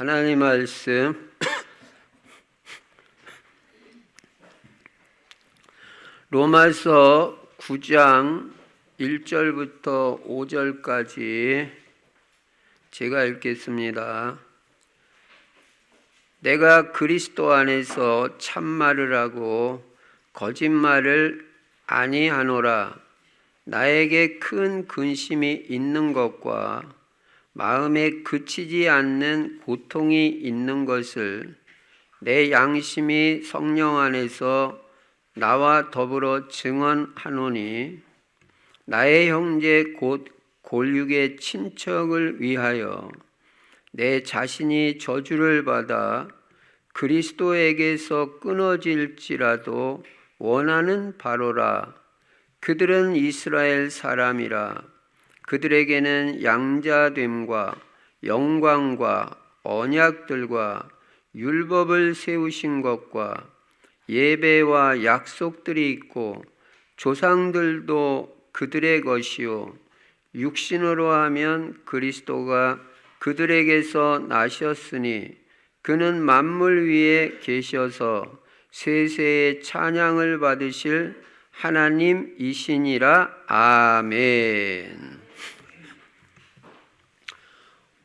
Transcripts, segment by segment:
하나님 말씀 로마서 9장 1절부터 5절까지 제가 읽겠습니다. 내가 그리스도 안에서 참말을 하고 거짓말을 아니하노라. 나에게 큰 근심이 있는 것과 마음에 그치지 않는 고통이 있는 것을 내 양심이 성령 안에서 나와 더불어 증언하노니, 나의 형제 곧 골육의 친척을 위하여 내 자신이 저주를 받아 그리스도에게서 끊어질지라도 원하는 바로라. 그들은 이스라엘 사람이라. 그들에게는 양자됨과 영광과 언약들과 율법을 세우신 것과 예배와 약속들이 있고 조상들도 그들의 것이요 육신으로 하면 그리스도가 그들에게서 나셨으니 그는 만물 위에 계셔서 세세의 찬양을 받으실 하나님이시니라. 아멘.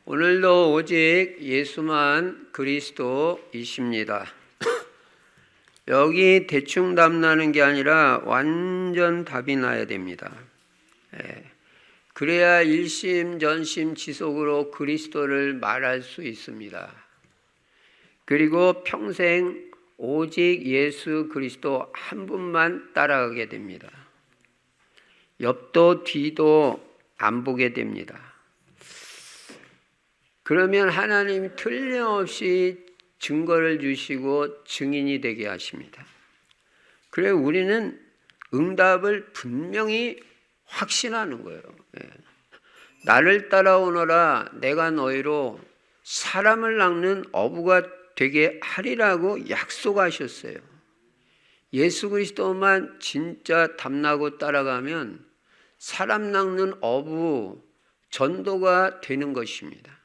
오늘도 오직 예수만 그리스도이십니다. 여기 대충 답 나는 게 아니라 완전 답이 나야 됩니다. 그래야 일심전심지속으로 그리스도를 말할 수 있습니다. 그리고 평생 오직 예수 그리스도 한 분만 따라가게 됩니다. 옆도 뒤도 안 보게 됩니다. 그러면 하나님이 틀림없이 증거를 주시고 증인이 되게 하십니다. 그래 우리는 응답을 분명히 확신하는 거예요. 나를 따라오너라. 내가 너희로 사람을 낚는 어부가 되게 하리라고 약속하셨어요. 예수 그리스도만 진짜 탐나고 따라가면 사람 낚는 어부, 전도가 되는 것입니다.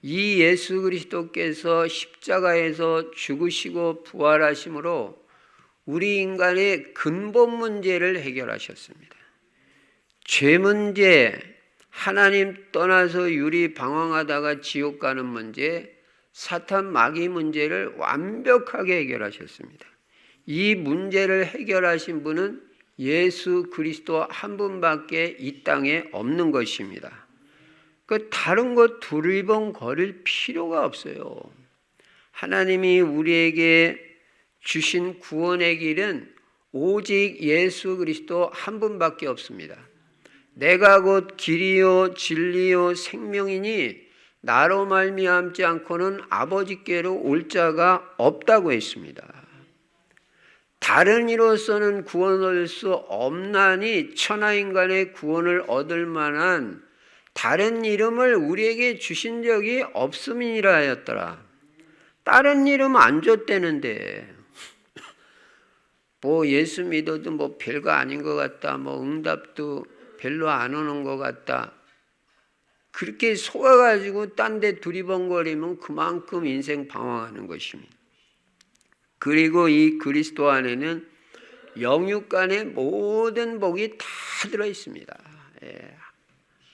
이 예수 그리스도께서 십자가에서 죽으시고 부활하심으로 우리 인간의 근본 문제를 해결하셨습니다. 죄 문제, 하나님 떠나서 유리 방황하다가 지옥 가는 문제, 사탄 마귀 문제를 완벽하게 해결하셨습니다. 이 문제를 해결하신 분은 예수 그리스도 한 분밖에 이 땅에 없는 것입니다. 그 다른 것 두리번거릴 필요가 없어요. 하나님이 우리에게 주신 구원의 길은 오직 예수 그리스도 한 분밖에 없습니다. 내가 곧 길이요 진리요 생명이니 나로 말미암지 않고는 아버지께로 올 자가 없다고 했습니다. 다른 이로서는 구원을 얻을 수 없나니 천하인간의 구원을 얻을 만한 다른 이름을 우리에게 주신 적이 없음이라 하였더라. 다른 이름 안 줬대는데 뭐 예수 믿어도 뭐 별거 아닌 것 같다. 뭐 응답도 별로 안 오는 것 같다. 그렇게 속아가지고 딴 데 두리번거리면 그만큼 인생 방황하는 것입니다. 그리고 이 그리스도 안에는 영육간의 모든 복이 다 들어있습니다.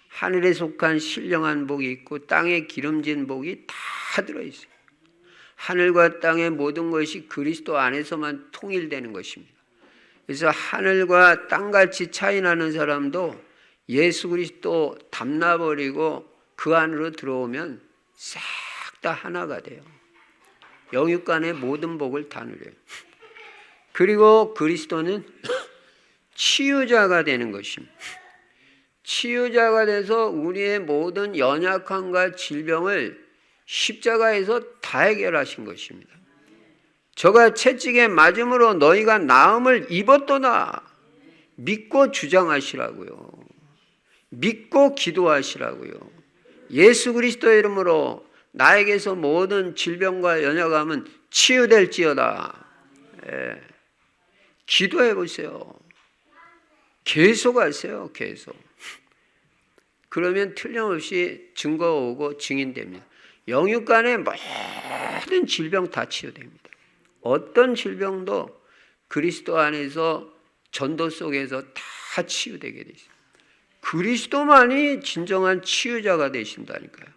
하늘에 속한 신령한 복이 있고 땅에 기름진 복이 다 들어있어요. 하늘과 땅의 모든 것이 그리스도 안에서만 통일되는 것입니다. 그래서 하늘과 땅같이 차이 나는 사람도 예수 그리스도 담나버리고 그 안으로 들어오면 싹 다 하나가 돼요. 영육간의 모든 복을 다 누려요. 그리고 그리스도는 치유자가 되는 것입니다. 치유자가 돼서 우리의 모든 연약함과 질병을 십자가에서 다 해결하신 것입니다. 저가 채찍에 맞음으로 너희가 나음을 입었도다. 믿고 주장하시라고요. 믿고 기도하시라고요. 예수 그리스도의 이름으로 나에게서 모든 질병과 연약함은 치유될지어다. 기도해 보세요. 계속 하세요. 계속. 그러면 틀림없이 증거가 오고 증인됩니다. 영육간의 모든 질병 다 치유됩니다. 어떤 질병도 그리스도 안에서 전도 속에서 다 치유되게 돼 있어요. 그리스도만이 진정한 치유자가 되신다니까요.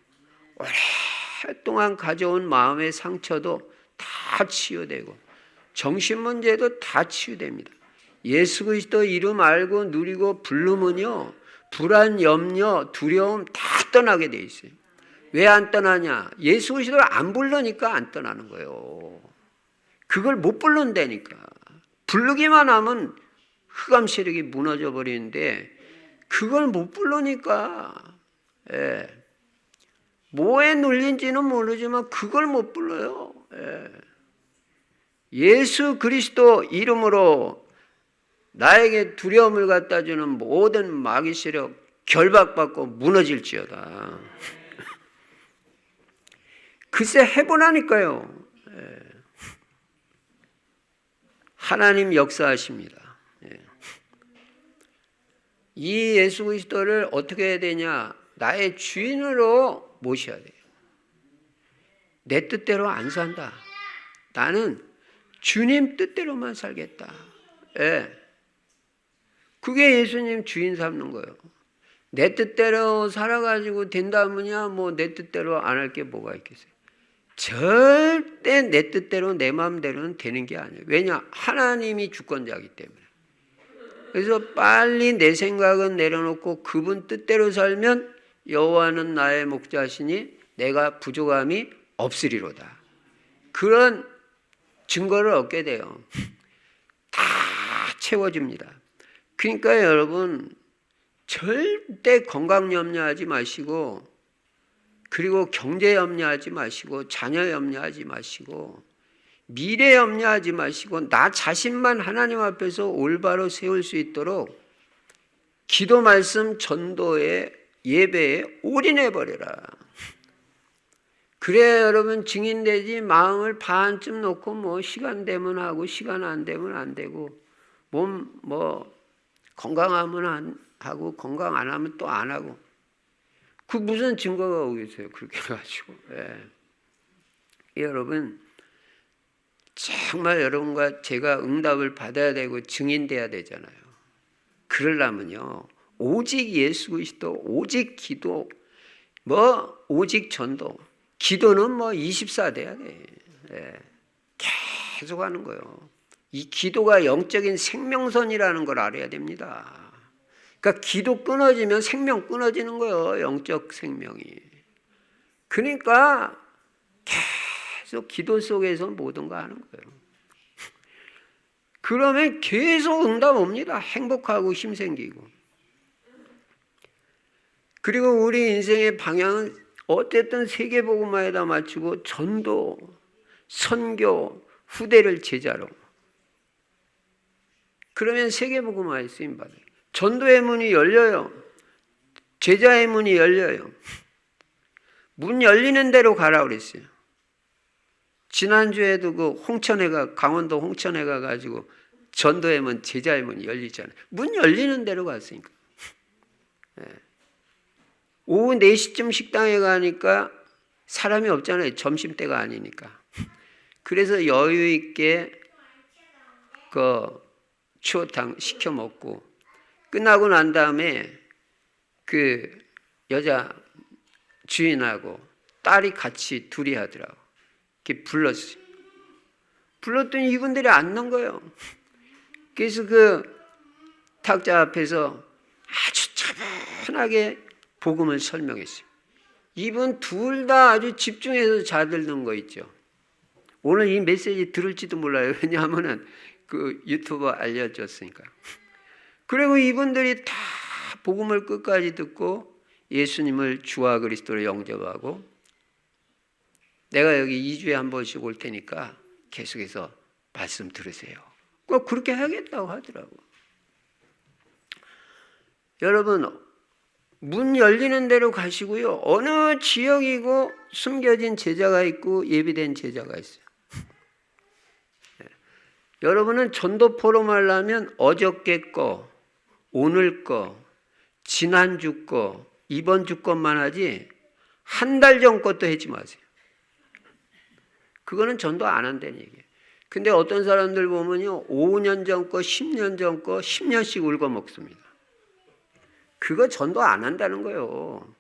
오랫동안 가져온 마음의 상처도 다 치유되고 정신 문제도 다 치유됩니다. 예수 그리스도 이름 알고 누리고 부르면요, 불안, 염려, 두려움 다 떠나게 돼 있어요. 왜 안 떠나냐? 예수 그리스도를 안 부르니까 안 떠나는 거예요. 그걸 못 부른다니까. 부르기만 하면 흑암 세력이 무너져 버리는데 그걸 못 부르니까, 뭐에 눌린지는 모르지만 그걸 못 불러요. 예수 그리스도 이름으로 나에게 두려움을 갖다 주는 모든 마귀 세력 결박받고 무너질지어다. 글쎄 해보라니까요. 하나님 역사하십니다. 이 예수 그리스도를 어떻게 해야 되냐? 나의 주인으로 모셔야 돼요. 내 뜻대로 안 산다. 나는 주님 뜻대로만 살겠다. 그게 예수님 주인 삼는 거예요. 내 뜻대로 살아가지고 된다면야 뭐 내 뜻대로 안 할 게 뭐가 있겠어요. 절대 내 뜻대로 내 마음대로는 되는 게 아니에요. 왜냐? 하나님이 주권자이기 때문에. 그래서 빨리 내 생각은 내려놓고 그분 뜻대로 살면 여호와는 나의 목자시니 내가 부족함이 없으리로다. 그런 증거를 얻게 돼요. 다 채워집니다. 그러니까 여러분 절대 건강 염려하지 마시고, 그리고 경제 염려하지 마시고, 자녀 염려하지 마시고, 미래 염려하지 마시고, 나 자신만 하나님 앞에서 올바로 세울 수 있도록 기도, 말씀, 전도에, 예배에 올인해버려라. 그래야 여러분 증인되지. 마음을 반쯤 놓고 뭐 시간 되면 하고 시간 안 되면 안 되고, 몸 뭐 건강하면 안 하고 건강 안 하면 또 안 하고, 그 무슨 증거가 오겠어요? 그렇게 해가지고. 여러분 정말 여러분과 제가 응답을 받아야 되고 증인돼야 되잖아요. 그러려면요 오직 예수 그리스도, 오직 기도, 뭐 오직 전도. 기도는 뭐 24 돼야 돼. 계속 하는 거예요. 이 기도가 영적인 생명선이라는 걸 알아야 됩니다. 그러니까 기도 끊어지면 생명 끊어지는 거예요. 영적 생명이. 그러니까 계속 기도 속에서 모든 거 하는 거예요. 그러면 계속 응답 옵니다. 행복하고 힘 생기고. 그리고 우리 인생의 방향은 어쨌든 세계복음화에다 맞추고 전도, 선교, 후대를 제자로. 그러면 세계복음화에 쓰임받아요. 전도의 문이 열려요. 제자의 문이 열려요. 문 열리는 대로 가라 그랬어요. 지난주에도 그 홍천회가, 강원도 홍천회 가가지고 전도의 문, 제자의 문이 열리잖아요. 문 열리는 대로 갔으니까. 오후 4시쯤 식당에 가니까 사람이 없잖아요. 점심때가 아니니까. 그래서 여유 있게 그 추어탕 시켜 먹고 끝나고 난 다음에 그 여자 주인하고 딸이 같이 둘이 하더라고. 이렇게 불렀어요. 불렀더니 이분들이 안 넣은 거예요. 그래서 그 탁자 앞에서 아주 차분하게 복음을 설명했어요. 이분 둘 다 아주 집중해서 잘 듣는 거 있죠. 오늘 이 메시지 들을지도 몰라요. 왜냐하면은 그 유튜버 알려줬으니까. 그리고 이분들이 다 복음을 끝까지 듣고 예수님을 주와 그리스도로 영접하고, 내가 여기 2주에 한 번씩 올 테니까 계속해서 말씀 들으세요. 꼭 그렇게 하겠다고 하더라고. 여러분 문 열리는 대로 가시고요. 어느 지역이고 숨겨진 제자가 있고 예비된 제자가 있어요. 여러분은 전도 포럼 하려면 어저께 거, 오늘 거, 지난주 거, 이번 주 것만 하지 한 달 전 것도 하지 마세요. 그거는 전도 안 한다는 얘기예요. 근데 어떤 사람들 보면요, 5년 전 거, 10년 전 거, 10년씩 울고 먹습니다. 그거 전도 안 한다는 거예요.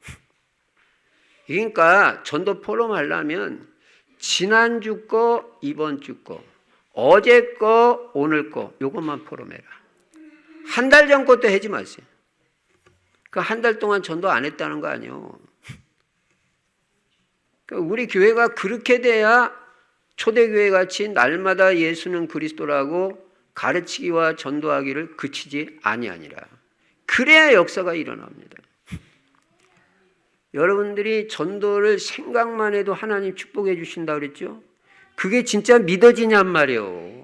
그러니까 전도 포럼 하려면 지난주 거, 이번 주 거, 어제 거, 오늘 거, 요것만 포럼해라. 한 달 전 것도 하지 마세요. 그 한 달 동안 전도 안 했다는 거 아니에요. 그러니까 우리 교회가 그렇게 돼야 초대교회 같이 날마다 예수는 그리스도라고 가르치기와 전도하기를 그치지 아니하니라. 그래야 역사가 일어납니다. 여러분들이 전도를 생각만 해도 하나님 축복해 주신다 그랬죠? 그게 진짜 믿어지냔 말이에요.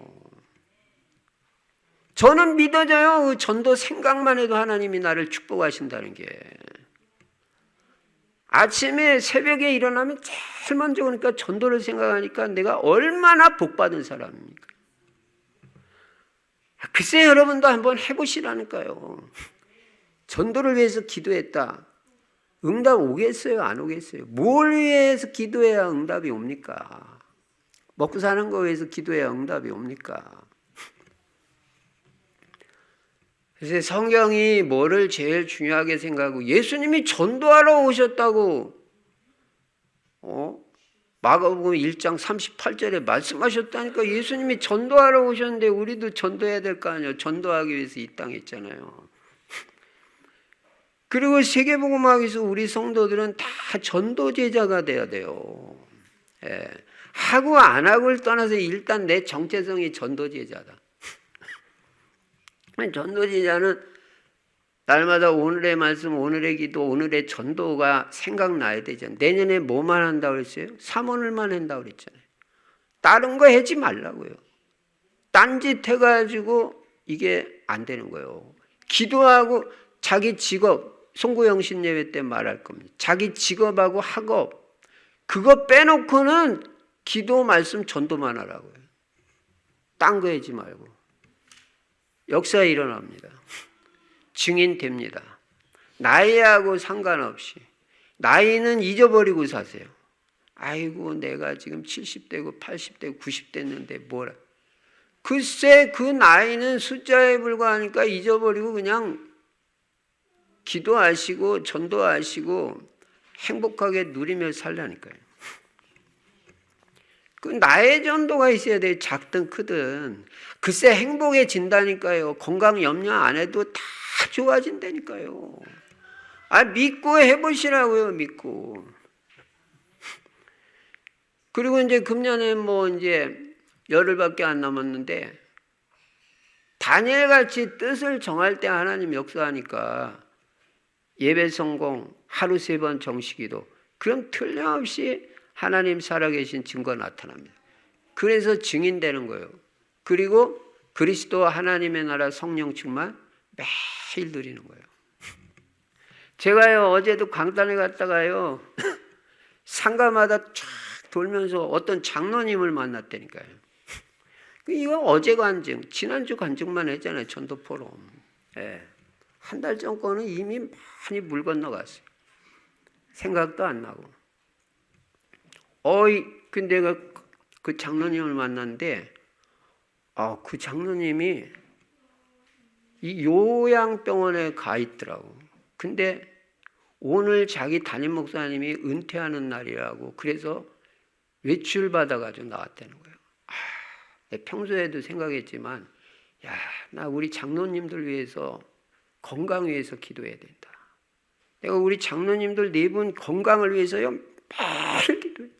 저는 믿어져요. 그 전도 생각만 해도 하나님이 나를 축복하신다는 게. 아침에 새벽에 일어나면 제일 먼저 그러니까 전도를 생각하니까 내가 얼마나 복받은 사람입니까? 글쎄 여러분도 한번 해보시라니까요. 전도를 위해서 기도했다. 응답 오겠어요? 안 오겠어요? 뭘 위해서 기도해야 응답이 옵니까? 먹고 사는 거 위해서 기도해야 응답이 옵니까? 그래서 성경이 뭐를 제일 중요하게 생각하고 예수님이 전도하러 오셨다고 마가복음 1장 38절에 말씀하셨다니까. 예수님이 전도하러 오셨는데 우리도 전도해야 될 거 아니에요. 전도하기 위해서 이 땅에 있잖아요. 그리고 세계복음학에서 우리 성도들은 다 전도제자가 돼야 돼요. 예. 하고 안 하고를 떠나서 일단 내 정체성이 전도제자다. 전도제자는 날마다 오늘의 말씀, 오늘의 기도, 오늘의 전도가 생각나야 되잖아요. 내년에 뭐만 한다고 그랬어요? 삼원을만 한다고 그랬잖아요. 다른 거 하지 말라고요. 딴짓 해가지고 이게 안 되는 거예요. 기도하고 자기 직업, 송구영신 예배 때 말할 겁니다. 자기 직업하고 학업, 그거 빼놓고는 기도, 말씀, 전도만 하라고요. 딴 거 하지 말고. 역사 일어납니다. 증인 됩니다. 나이하고 상관없이. 나이는 잊어버리고 사세요. 아이고 내가 지금 70대고 80대고 90 됐는데 뭐라. 글쎄 그 나이는 숫자에 불과하니까 잊어버리고 그냥 기도하시고 전도하시고 행복하게 누리며 살라니까요. 그 나의 전도가 있어야 돼. 작든 크든. 글쎄 행복해진다니까요. 건강 염려 안 해도 다 좋아진다니까요. 믿고 해보시라고요. 믿고. 그리고 이제 금년에 이제 열흘밖에 안 남았는데 다니엘같이 뜻을 정할 때 하나님 역사하니까 예배 성공, 하루 3번 정식기도, 그럼 틀림없이 하나님 살아계신 증거 나타납니다. 그래서 증인되는 거예요. 그리고 그리스도와 하나님의 나라 성령 충만 매일 누리는 거예요. 제가요 어제도 강단에 갔다가요 상가마다 쫙 돌면서 어떤 장로님을 만났다니까요. 이거 어제 관증, 지난주 관증만 했잖아요. 전도 포럼. 예. 한 달 전 거는 이미 많이 물 건너갔어요. 생각도 안 나고. 근데 내가 그 장로님을 만났는데, 그 장로님이 이 요양병원에 가 있더라고. 근데 오늘 자기 담임 목사님이 은퇴하는 날이라고 그래서 외출 받아가지고 나왔다는 거예요. 내 평소에도 생각했지만, 나 우리 장로님들 위해서 건강 위해서 기도해야 된다. 내가 우리 장로님들 4분 건강을 위해서요 매일 기도해요.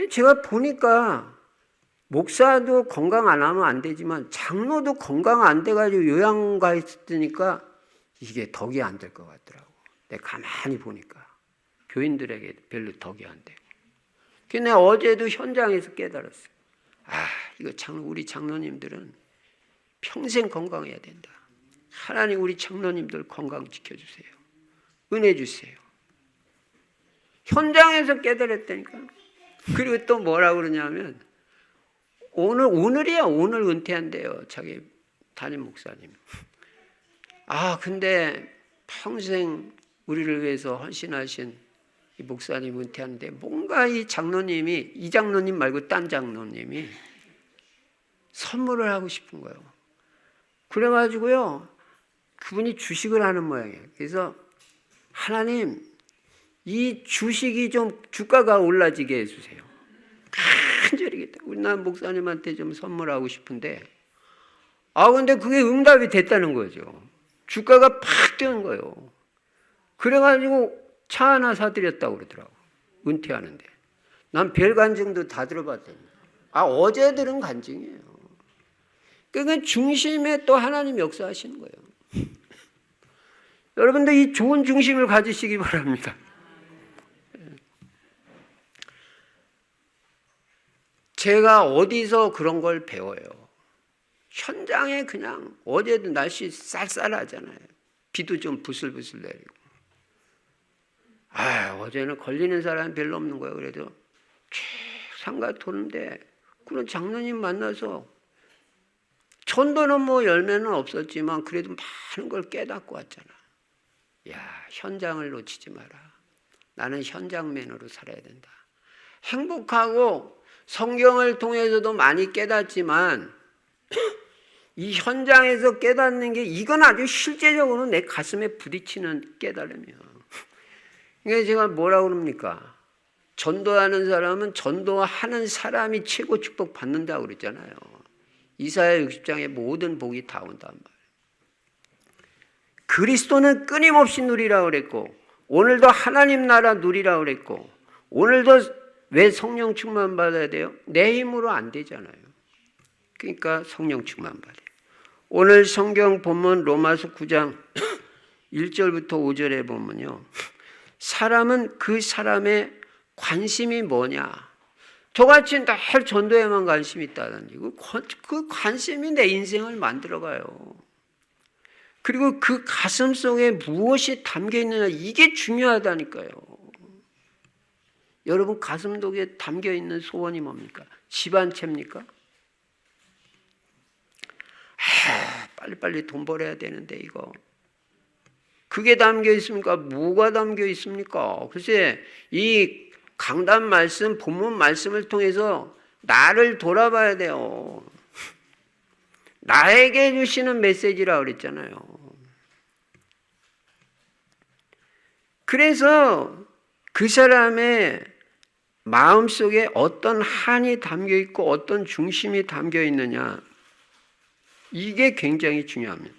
제가 보니까 목사도 건강 안 하면 안 되지만 장로도 건강 안 돼가지고 요양 가 있으니까 이게 덕이 안 될 것 같더라고. 내가 가만히 보니까 교인들에게 별로 덕이 안 되고. 그래서 내가 어제도 현장에서 깨달았어요. 이거 우리 장로님들은 평생 건강해야 된다. 하나님 우리 장로님들 건강 지켜주세요. 은혜 주세요. 현장에서 깨달았다니까. 그리고 또 뭐라고 그러냐면 오늘이야. 오늘 은퇴한대요. 자기 담임 목사님. 근데 평생 우리를 위해서 헌신하신 이 목사님 은퇴하는데 뭔가 이 장로님이, 이 장로님 말고 딴 장로님이 선물을 하고 싶은 거예요. 그래가지고요, 그분이 주식을 하는 모양이에요. 그래서 하나님, 이 주식이 좀 주가가 올라지게 해주세요. 간절히 우리 난 목사님한테 좀 선물하고 싶은데, 근데 그게 응답이 됐다는 거죠. 주가가 팍 뛰는 거예요. 그래가지고 차 하나 사드렸다고 그러더라고. 은퇴하는데. 난 별 간증도 다 들어봤더니. 어제 들은 간증이에요. 그러니까 중심에 또 하나님 역사하시는 거예요. 여러분들 이 좋은 중심을 가지시기 바랍니다. 제가 어디서 그런 걸 배워요? 현장에 그냥 어제도 날씨 쌀쌀하잖아요. 비도 좀 부슬부슬 내리고. 어제는 걸리는 사람이 별로 없는 거예요. 그래도 쭉 상가 도는데 그런 장로님 만나서 전도는 뭐 열매는 없었지만 그래도 많은 걸 깨닫고 왔잖아. 현장을 놓치지 마라. 나는 현장맨으로 살아야 된다. 행복하고 성경을 통해서도 많이 깨닫지만 이 현장에서 깨닫는 게 이건 아주 실제적으로 내 가슴에 부딪히는 깨달음이야. 그러니까 제가 뭐라고 그럽니까? 전도하는 사람은 전도하는 사람이 최고 축복 받는다고 그랬잖아요. 이사야 60장에 모든 복이 다 온단 말이에요. 그리스도는 끊임없이 누리라고 그랬고, 오늘도 하나님 나라 누리라고 그랬고, 오늘도 왜 성령 충만 받아야 돼요? 내 힘으로 안 되잖아요. 그러니까 성령 충만 받아요. 오늘 성경 본문 로마서 9장 1절부터 5절에 보면요, 사람은 그 사람의 관심이 뭐냐? 저같이 늘 전도에만 관심이 있다든지 그 관심이 내 인생을 만들어가요. 그리고 그 가슴 속에 무엇이 담겨 있느냐, 이게 중요하다니까요. 여러분 가슴 속에 담겨 있는 소원이 뭡니까? 집 한 채입니까? 빨리빨리 돈 벌어야 되는데 이거. 그게 담겨 있습니까? 뭐가 담겨 있습니까? 글쎄, 이 강단 말씀, 본문 말씀을 통해서 나를 돌아봐야 돼요. 나에게 주시는 메시지라고 그랬잖아요. 그래서 그 사람의 마음속에 어떤 한이 담겨 있고 어떤 중심이 담겨 있느냐, 이게 굉장히 중요합니다.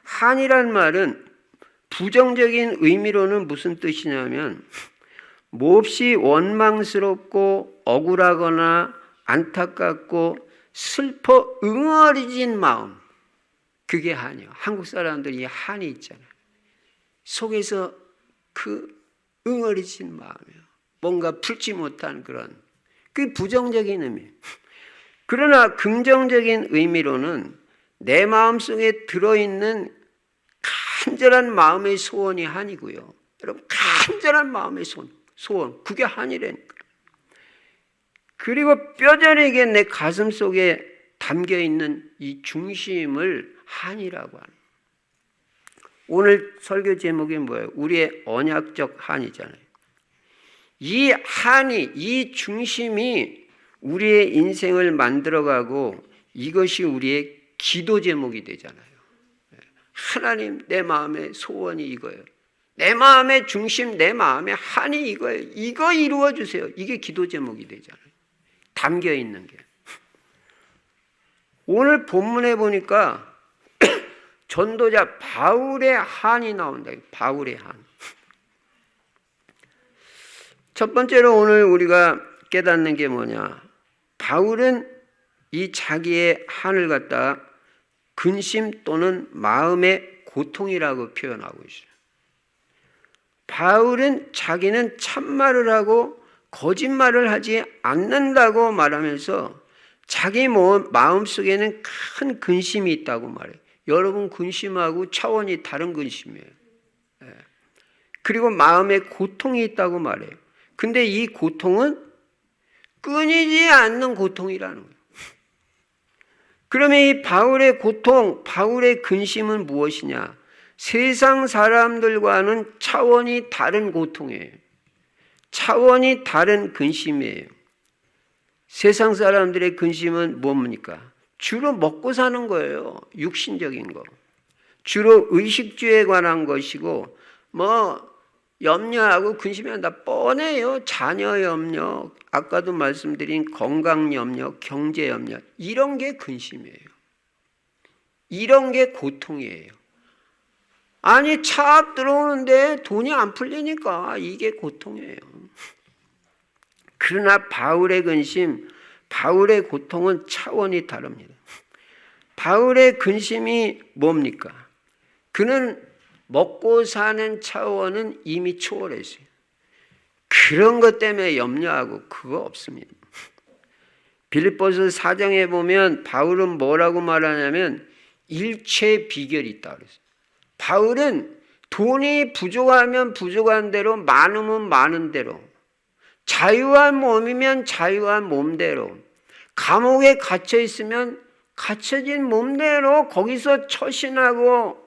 한이란 말은 부정적인 의미로는 무슨 뜻이냐면 몹시 원망스럽고 억울하거나 안타깝고 슬퍼 응어리진 마음, 그게 한이에요. 한국 사람들이 한이 있잖아요. 속에서 그 응어리진 마음이에요. 뭔가 풀지 못한 그런, 그게 부정적인 의미예요. 그러나 긍정적인 의미로는 내 마음속에 들어있는 간절한 마음의 소원이 한이고요. 여러분, 간절한 마음의 소원, 그게 한이라니까. 그리고 뼈저리게 내 가슴 속에 담겨 있는 이 중심을 한이라고 하는. 오늘 설교 제목이 뭐예요? 우리의 언약적 한이잖아요. 이 한이, 이 중심이 우리의 인생을 만들어가고 이것이 우리의 기도 제목이 되잖아요. 하나님, 내 마음의 소원이 이거예요. 내 마음의 중심, 내 마음의 한이 이거예요. 이거 이루어 주세요. 이게 기도 제목이 되잖아요. 담겨 있는 게. 오늘 본문에 보니까 전도자 바울의 한이 나온다. 바울의 한. 첫 번째로 오늘 우리가 깨닫는 게 뭐냐? 바울은 이 자기의 한을 갖다 근심 또는 마음의 고통이라고 표현하고 있어요. 바울은 자기는 참말을 하고 거짓말을 하지 않는다고 말하면서 자기 마음속에는 큰 근심이 있다고 말해요. 여러분, 근심하고 차원이 다른 근심이에요. 그리고 마음에 고통이 있다고 말해요. 근데 이 고통은 끊이지 않는 고통이라는 거예요. 그러면 이 바울의 고통, 바울의 근심은 무엇이냐? 세상 사람들과는 차원이 다른 고통이에요. 차원이 다른 근심이에요. 세상 사람들의 근심은 뭡니까? 주로 먹고 사는 거예요. 육신적인 거. 주로 의식주에 관한 것이고 염려하고 근심한다 뻔해요. 자녀 염려, 아까도 말씀드린 건강 염려, 경제 염려, 이런 게 근심이에요. 이런 게 고통이에요. 아니 차 앞 들어오는데 돈이 안 풀리니까 이게 고통이에요. 그러나 바울의 근심, 바울의 고통은 차원이 다릅니다. 바울의 근심이 뭡니까? 그는 먹고 사는 차원은 이미 초월했어요. 그런 것 때문에 염려하고 그거 없습니다. 빌립보서 4장에 보면 바울은 뭐라고 말하냐면 일체 비결이 있다 그랬어요. 바울은 돈이 부족하면 부족한 대로, 많으면 많은 대로, 자유한 몸이면 자유한 몸대로, 감옥에 갇혀 있으면 갇혀진 몸대로 거기서 처신하고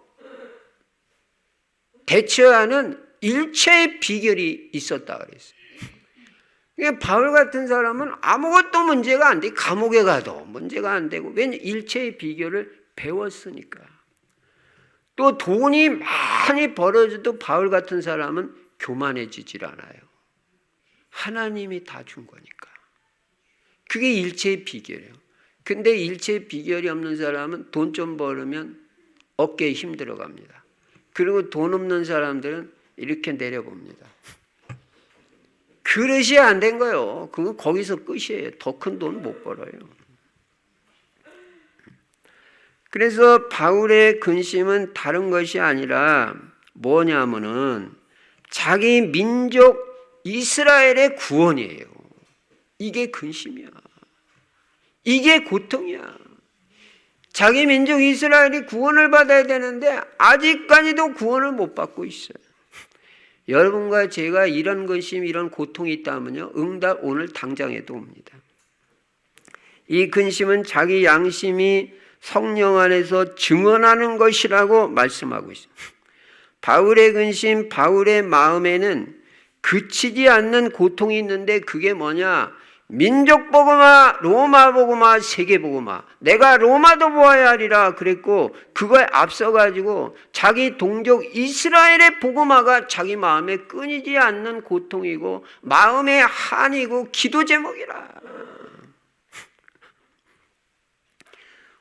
대처하는 일체의 비결이 있었다 그랬어요. 그러니까 바울 같은 사람은 아무것도 문제가 안 돼. 감옥에 가도 문제가 안 되고, 왜냐 일체의 비결을 배웠으니까. 또 돈이 많이 벌어져도 바울 같은 사람은 교만해지질 않아요. 하나님이 다 준 거니까. 그게 일체의 비결이에요. 근데 일체의 비결이 없는 사람은 돈 좀 벌으면 어깨에 힘 들어갑니다. 그리고 돈 없는 사람들은 이렇게 내려봅니다. 그릇이 안 된 거예요. 그건 거기서 끝이에요. 더 큰 돈 못 벌어요. 그래서 바울의 근심은 다른 것이 아니라 뭐냐면은 자기 민족 이스라엘의 구원이에요. 이게 근심이야. 이게 고통이야. 자기 민족 이스라엘이 구원을 받아야 되는데 아직까지도 구원을 못 받고 있어요. 여러분과 제가 이런 근심, 이런 고통이 있다면요, 응답 오늘 당장에도 옵니다. 이 근심은 자기 양심이 성령 안에서 증언하는 것이라고 말씀하고 있습니다. 바울의 근심, 바울의 마음에는 그치지 않는 고통이 있는데 그게 뭐냐? 민족 복음화, 로마 복음화, 세계 복음화. 내가 로마도 보아야 하리라 그랬고, 그거에 앞서가지고 자기 동족 이스라엘의 복음화가 자기 마음에 끊이지 않는 고통이고 마음의 한이고 기도 제목이라.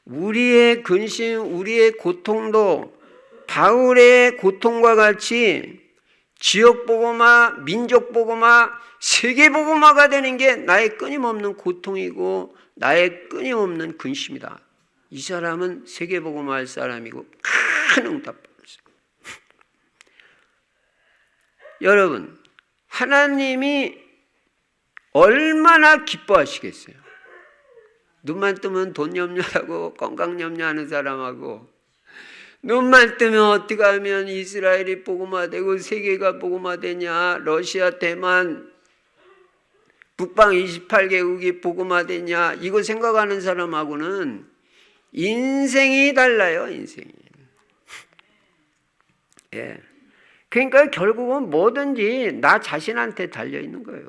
우리의 근심, 우리의 고통도 바울의 고통과 같이 지역 복음화, 민족 복음화, 세계 복음화가 되는 게 나의 끊임없는 고통이고 나의 끊임없는 근심이다. 이 사람은 세계 복음화할 사람이고 큰 응답 받았어요. 여러분, 하나님이 얼마나 기뻐하시겠어요? 눈만 뜨면 돈 염려하고 건강 염려하는 사람하고, 눈만 뜨면 어떻게 하면 이스라엘이 복음화되고 세계가 복음화되냐, 러시아, 대만, 북방 28개국이 복음화되냐, 이거 생각하는 사람하고는 인생이 달라요. 인생이. 예. 그러니까 결국은 뭐든지 나 자신한테 달려있는 거예요.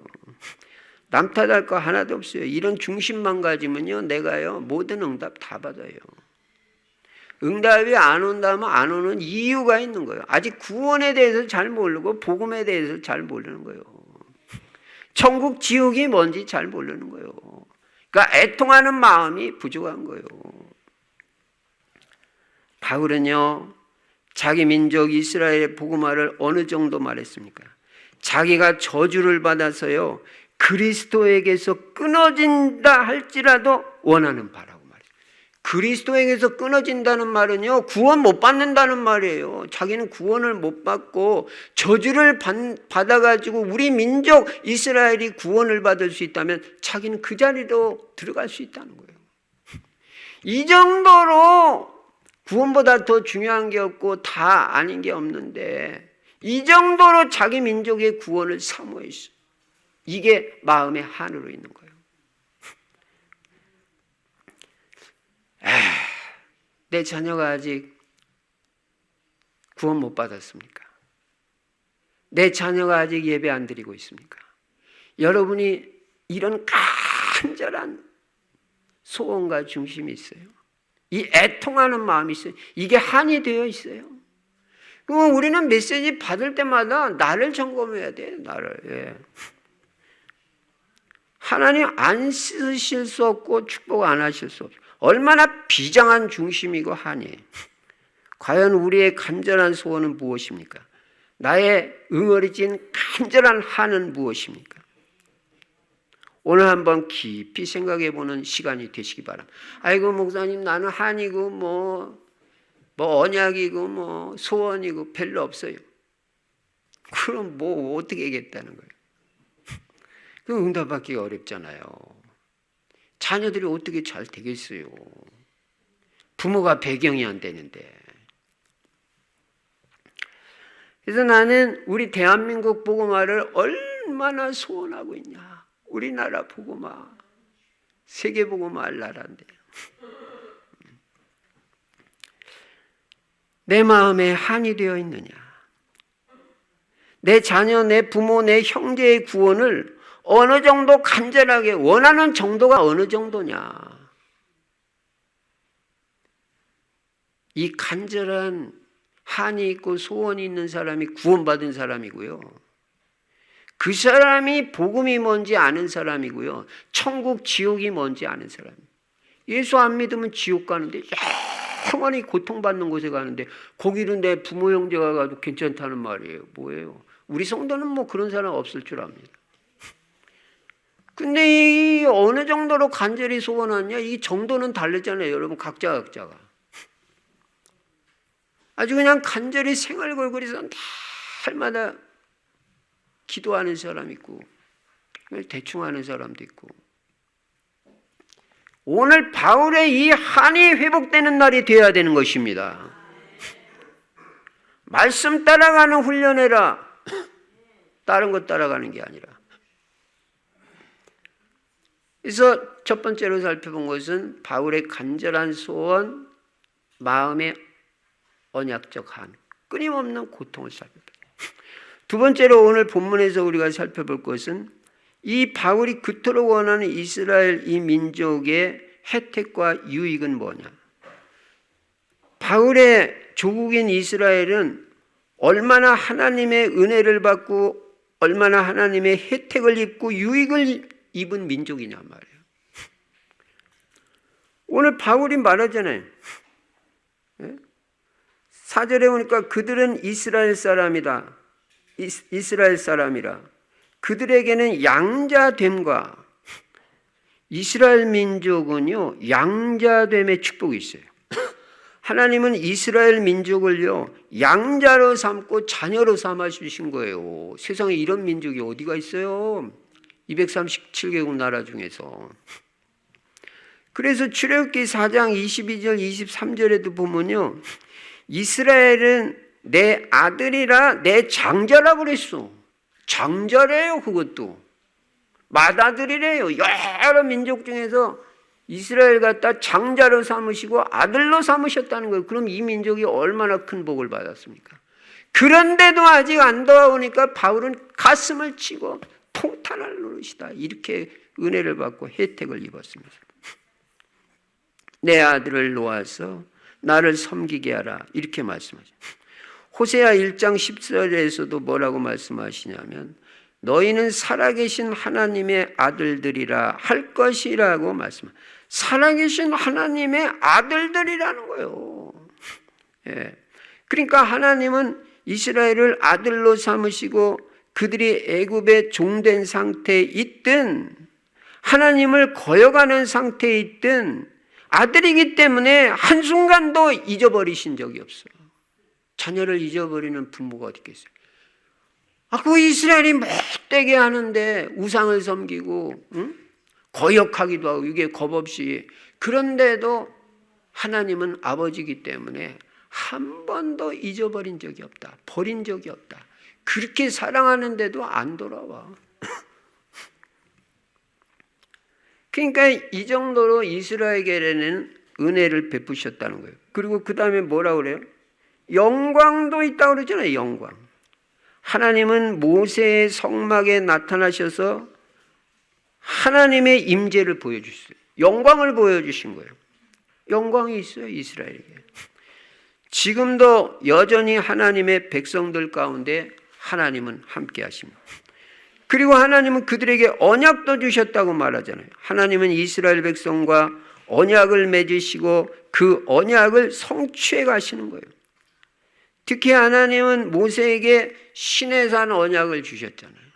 남 탓할 거 하나도 없어요. 이런 중심만 가지면요, 내가요 모든 응답 다 받아요. 응답이 안 온다면 안 오는 이유가 있는 거예요. 아직 구원에 대해서 잘 모르고 복음에 대해서 잘 모르는 거예요. 천국 지옥이 뭔지 잘 모르는 거예요. 그러니까 애통하는 마음이 부족한 거예요. 바울은요, 자기 민족 이스라엘의 복음화를 어느 정도 말했습니까? 자기가 저주를 받아서요 그리스도에게서 끊어진다 할지라도 원하는 바라고 말해요. 그리스도에게서 끊어진다는 말은요, 구원 못 받는다는 말이에요. 자기는 구원을 못 받고 저주를 받아가지고 우리 민족 이스라엘이 구원을 받을 수 있다면 자기는 그 자리로 들어갈 수 있다는 거예요. 이 정도로 구원보다 더 중요한 게 없고 다 아닌 게 없는데 이 정도로 자기 민족의 구원을 사모했어요. 이게 마음의 한으로 있는 거예요. 내 자녀가 아직 구원 못 받았습니까? 내 자녀가 아직 예배 안 드리고 있습니까? 여러분이 이런 간절한 소원과 중심이 있어요. 이 애통하는 마음이 있어요. 이게 한이 되어 있어요. 그럼 우리는 메시지 받을 때마다 나를 점검해야 돼요. 나를. 예. 하나님 안 쓰실 수 없고 축복 안 하실 수 없어요. 얼마나 비장한 중심이고 한이. 과연 우리의 간절한 소원은 무엇입니까? 나의 응어리진 간절한 한은 무엇입니까? 오늘 한번 깊이 생각해 보는 시간이 되시기 바랍니다. 아이고 목사님 나는 한이고 뭐 언약이고 소원이고 별로 없어요. 그럼 뭐 어떻게 하겠다는 거예요? 그 응답받기가 어렵잖아요. 자녀들이 어떻게 잘 되겠어요? 부모가 배경이 안 되는데. 그래서 나는 우리 대한민국 복음화를 얼마나 소원하고 있냐. 우리나라 복음화, 세계 복음화 할 나라인데. 내 마음에 한이 되어 있느냐. 내 자녀, 내 부모, 내 형제의 구원을 어느 정도 간절하게 원하는 정도가 어느 정도냐. 이 간절한 한이 있고 소원이 있는 사람이 구원받은 사람이고요. 그 사람이 복음이 뭔지 아는 사람이고요. 천국, 지옥이 뭔지 아는 사람이에요. 예수 안 믿으면 지옥 가는데 영원히 고통받는 곳에 가는데 거기는 내 부모 형제가 가도 괜찮다는 말이에요. 뭐예요? 우리 성도는 뭐 그런 사람 없을 줄 압니다. 근데 이 어느 정도로 간절히 소원하냐? 이 정도는 다르잖아요. 여러분 각자가. 아주 그냥 간절히 생을 걸고 그래서 날마다 기도하는 사람 있고 대충 하는 사람도 있고. 오늘 바울의 이 한이 회복되는 날이 되어야 되는 것입니다. 말씀 따라가는 훈련해라. 다른 것 따라가는 게 아니라. 그래서 첫 번째로 살펴본 것은 바울의 간절한 소원, 마음의 언약적 한, 끊임없는 고통을 살펴봐요. 두 번째로 오늘 본문에서 우리가 살펴볼 것은 이 바울이 그토록 원하는 이스라엘 이 민족의 혜택과 유익은 뭐냐. 바울의 조국인 이스라엘은 얼마나 하나님의 은혜를 받고 얼마나 하나님의 혜택을 입고 유익을 입은 민족이냐 말이에요. 오늘 바울이 말하잖아요. 4절에 보니까 그들은 이스라엘 사람이다. 이스라엘 사람이라. 그들에게는 양자됨과 이스라엘 민족은요 양자됨의 축복이 있어요. 하나님은 이스라엘 민족을요 양자로 삼고 자녀로 삼아 주신 거예요. 세상에 이런 민족이 어디가 있어요? 237개국 나라 중에서. 그래서 출애굽기 4장 22절 23절에도 보면요 이스라엘은 내 아들이라 내 장자라고 그랬어. 장자래요. 그것도 맏아들이래요. 여러 민족 중에서 이스라엘 갖다 장자로 삼으시고 아들로 삼으셨다는 거예요. 그럼 이 민족이 얼마나 큰 복을 받았습니까? 그런데도 아직 안 돌아오니까 바울은 가슴을 치고 통탄을 누르시다. 이렇게 은혜를 받고 혜택을 입었습니다. 내 아들을 놓아서 나를 섬기게 하라. 이렇게 말씀하죠. 호세아 1장 10절에서도 뭐라고 말씀하시냐면 너희는 살아계신 하나님의 아들들이라 할 것이라고 말씀합니다. 살아계신 하나님의 아들들이라는 거예요. 예. 그러니까 하나님은 이스라엘을 아들로 삼으시고 그들이 애굽에 종된 상태에 있든 하나님을 거역하는 상태에 있든 아들이기 때문에 한순간도 잊어버리신 적이 없어요. 자녀를 잊어버리는 부모가 어디 있겠어요? 그 이스라엘이 못되게 하는데 우상을 섬기고 거역하기도 하고 이게 겁없이 그런데도 하나님은 아버지이기 때문에 한 번도 잊어버린 적이 없다. 버린 적이 없다. 그렇게 사랑하는데도 안 돌아와. 그러니까 이 정도로 이스라엘에게는 은혜를 베푸셨다는 거예요. 그리고 그 다음에 뭐라고 그래요? 영광도 있다고 그러잖아요. 영광. 하나님은 모세의 성막에 나타나셔서 하나님의 임재를 보여주셨어요. 영광을 보여주신 거예요. 영광이 있어요, 이스라엘에게. 지금도 여전히 하나님의 백성들 가운데 하나님은 함께 하십니다. 그리고 하나님은 그들에게 언약도 주셨다고 말하잖아요. 하나님은 이스라엘 백성과 언약을 맺으시고 그 언약을 성취해 가시는 거예요. 특히 하나님은 모세에게 시내산 언약을 주셨잖아요.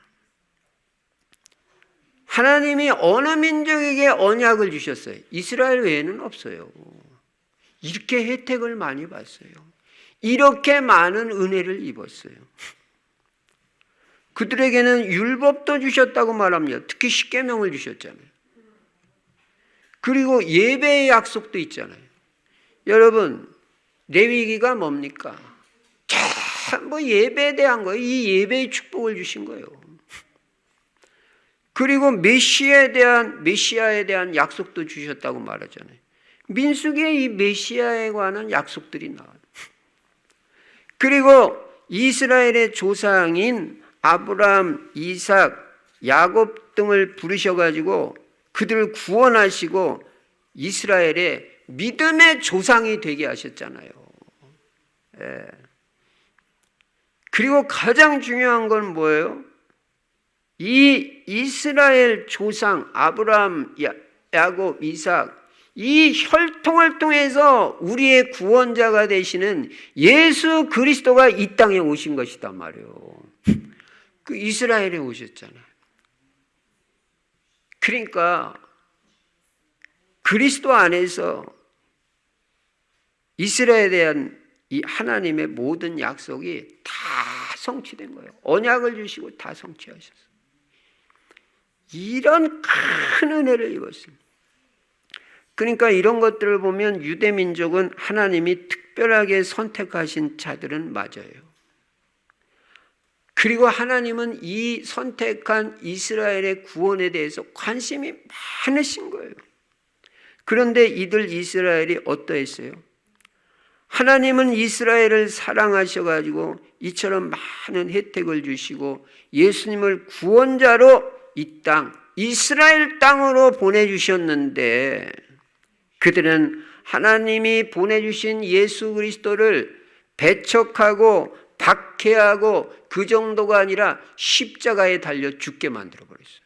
하나님이 어느 민족에게 언약을 주셨어요? 이스라엘 외에는 없어요. 이렇게 혜택을 많이 받았어요. 이렇게 많은 은혜를 입었어요. 그들에게는 율법도 주셨다고 말합니다. 특히 십계명을 주셨잖아요. 그리고 예배의 약속도 있잖아요. 여러분, 레위기가 뭡니까? 전부 예배에 대한 거예요. 이 예배의 축복을 주신 거예요. 그리고 메시아에 대한 약속도 주셨다고 말하잖아요. 민수기에 이 메시아에 관한 약속들이 나와요. 그리고 이스라엘의 조상인 아브라함, 이삭, 야곱 등을 부르셔가지고 그들을 구원하시고 이스라엘의 믿음의 조상이 되게 하셨잖아요. 예. 그리고 가장 중요한 건 뭐예요? 이 이스라엘 조상 아브라함, 야곱, 이삭 이 혈통을 통해서 우리의 구원자가 되시는 예수 그리스도가 이 땅에 오신 것이다 말이에요. 그 이스라엘에 오셨잖아요. 그러니까 그리스도 안에서 이스라엘에 대한 이 하나님의 모든 약속이 다 성취된 거예요. 언약을 주시고 다 성취하셨어요. 이런 큰 은혜를 입었습니다. 그러니까 이런 것들을 보면 유대민족은 하나님이 특별하게 선택하신 자들은 맞아요. 그리고 하나님은 이 선택한 이스라엘의 구원에 대해서 관심이 많으신 거예요. 그런데 이들 이스라엘이 어떠했어요? 하나님은 이스라엘을 사랑하셔가지고 이처럼 많은 혜택을 주시고 예수님을 구원자로 이 땅, 이스라엘 땅으로 보내주셨는데 그들은 하나님이 보내주신 예수 그리스도를 배척하고 박해하고 그 정도가 아니라 십자가에 달려 죽게 만들어버렸어요.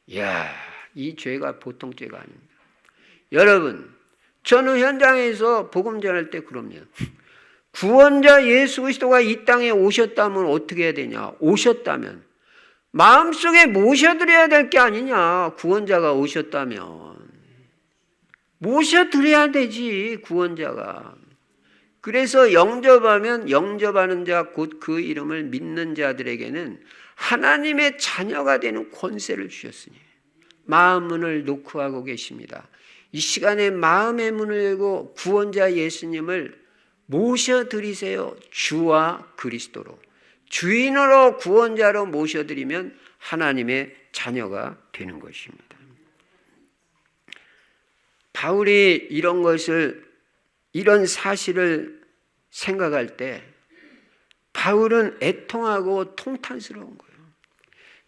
이야, 이 죄가 보통 죄가 아닙니다. 여러분, 저는 현장에서 복음 전할 때 그럽니다. 구원자 예수 그리스도가 이 땅에 오셨다면 어떻게 해야 되냐? 오셨다면 마음속에 모셔드려야 될 게 아니냐? 구원자가 오셨다면 모셔드려야 되지, 구원자가. 그래서 영접하면 영접하는 자 곧 그 이름을 믿는 자들에게는 하나님의 자녀가 되는 권세를 주셨으니 마음 문을 노크하고 계십니다. 이 시간에 마음의 문을 열고 구원자 예수님을 모셔드리세요. 주와 그리스도로. 주인으로 구원자로 모셔드리면 하나님의 자녀가 되는 것입니다. 바울이 이런 사실을 생각할 때 바울은 애통하고 통탄스러운 거예요.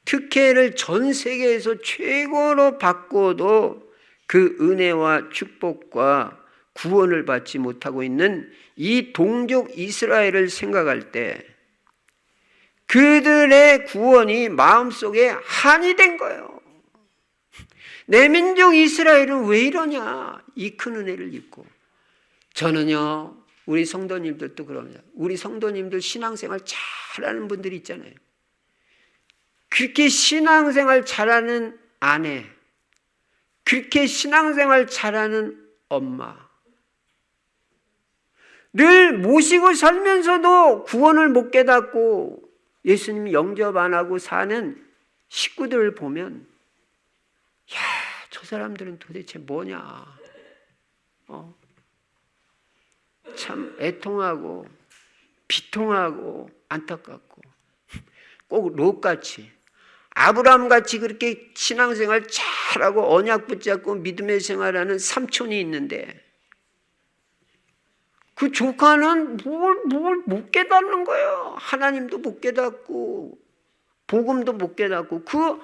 특혜를 전 세계에서 최고로 받고도 그 은혜와 축복과 구원을 받지 못하고 있는 이 동족 이스라엘을 생각할 때 그들의 구원이 마음속에 한이 된 거예요. 내 민족 이스라엘은 왜 이러냐? 이 큰 은혜를 입고. 저는요, 우리 성도님들도 그럽니다. 우리 성도님들 신앙생활 잘하는 분들이 있잖아요. 그렇게 신앙생활 잘하는 아내, 그렇게 신앙생활 잘하는 엄마, 늘 모시고 살면서도 구원을 못 깨닫고 예수님 영접 안 하고 사는 식구들을 보면 야, 저 사람들은 도대체 뭐냐? 참 애통하고 비통하고 안타깝고 꼭 롯같이 아브라함같이 그렇게 신앙생활 잘하고 언약 붙잡고 믿음의 생활하는 삼촌이 있는데 그 조카는 뭘 못 깨닫는 거예요. 하나님도 못 깨닫고 복음도 못 깨닫고 그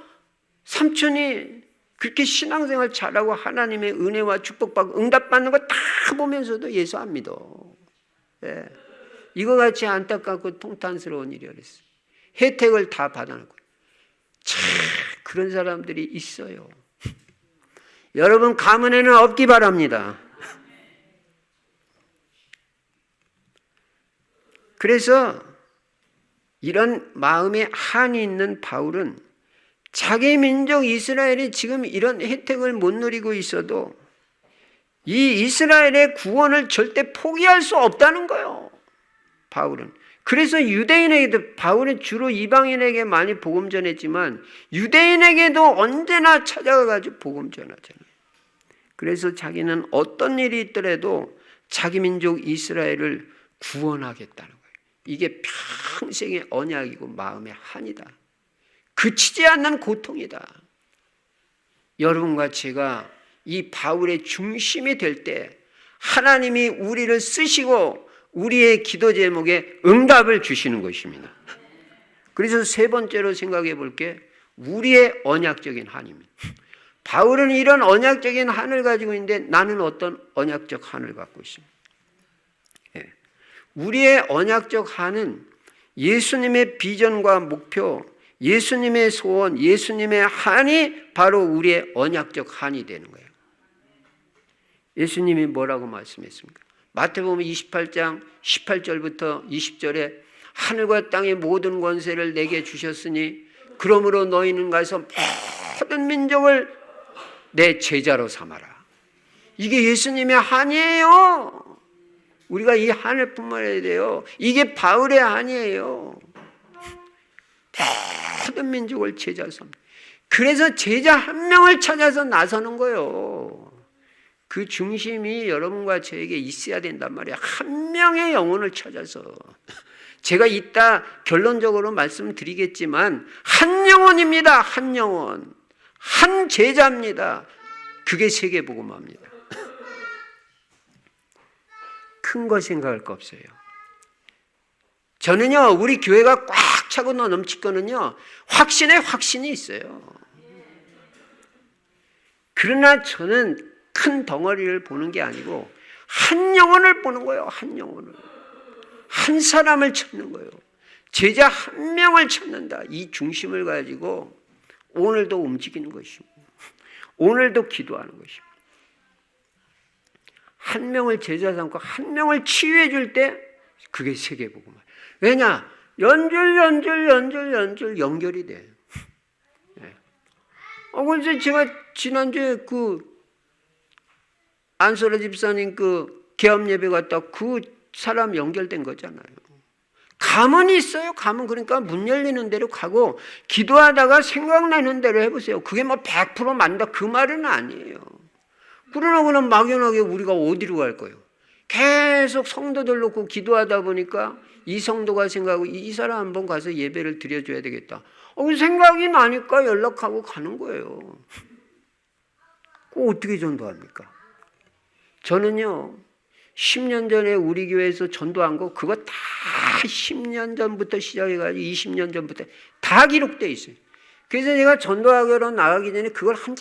삼촌이 그렇게 신앙생활 잘하고 하나님의 은혜와 축복받고 응답받는 거 다 보면서도 예수 안 믿어. 예. 이거 같이 안타깝고 통탄스러운 일이 어딨어. 혜택을 다 받아놓고. 참 그런 사람들이 있어요. 여러분 가문에는 없기 바랍니다. 그래서 이런 마음에 한이 있는 바울은 자기 민족 이스라엘이 지금 이런 혜택을 못 누리고 있어도 이 이스라엘의 구원을 절대 포기할 수 없다는 거예요. 바울은. 그래서 유대인에게도, 바울은 주로 이방인에게 많이 복음 전했지만 유대인에게도 언제나 찾아가가지고 복음 전하잖아요. 그래서 자기는 어떤 일이 있더라도 자기 민족 이스라엘을 구원하겠다는 거예요. 이게 평생의 언약이고 마음의 한이다. 그치지 않는 고통이다. 여러분과 제가 이 바울의 중심이 될 때 하나님이 우리를 쓰시고 우리의 기도 제목에 응답을 주시는 것입니다. 그래서 세 번째로 생각해 볼게 우리의 언약적인 한입니다. 바울은 이런 언약적인 한을 가지고 있는데 나는 어떤 언약적 한을 갖고 있습니다. 우리의 언약적 한은 예수님의 비전과 목표, 예수님의 소원, 예수님의 한이 바로 우리의 언약적 한이 되는 거예요. 예수님이 뭐라고 말씀했습니까? 마태복음 28장 18절부터 20절에 하늘과 땅의 모든 권세를 내게 주셨으니 그러므로 너희는 가서 모든 민족을 내 제자로 삼아라. 이게 예수님의 한이에요. 우리가 이 한을 품어야 돼요. 이게 바울의 한이에요. 모든 민족을 제자로 삼는. 그래서 제자 한 명을 찾아서 나서는 거예요. 그 중심이 여러분과 저에게 있어야 된단 말이에요. 한 명의 영혼을 찾아서. 제가 이따 결론적으로 말씀드리겠지만 한 영혼입니다. 한 영혼. 한 제자입니다. 그게 세계복음화입니다. 큰 거 생각할 거 없어요. 저는요, 우리 교회가 꽉 차고 넘칠 거는요, 확신에 확신이 있어요. 그러나 저는 큰 덩어리를 보는 게 아니고 한 영혼을 보는 거예요. 한 영혼을. 한 사람을 찾는 거예요. 제자 한 명을 찾는다. 이 중심을 가지고 오늘도 움직이는 것이고 오늘도 기도하는 것입니다. 한 명을 제자 삼고 한 명을 치유해 줄 때 그게 세계복음화. 왜냐? 연결 연결이 돼. 그래서 제가 지난주에 안소라 집사님 개업 예배 갔다 그 사람 연결된 거잖아요. 가문이 있어요. 가문. 그러니까 문 열리는 대로 가고 기도하다가 생각나는 대로 해보세요. 그게 뭐 100% 맞다 그 말은 아니에요. 그러나 그냥 막연하게 우리가 어디로 갈 거예요? 계속 성도들 놓고 기도하다 보니까 이 성도가 생각하고 이 사람 한번 가서 예배를 드려줘야 되겠다. 생각이 나니까 연락하고 가는 거예요. 어떻게 전도합니까? 저는요 10년 전에 우리 교회에서 전도한 거 그거 다 10년 전부터 시작해가지고 20년 전부터 다 기록되어 있어요. 그래서 제가 전도하러 나가기 전에 그걸 한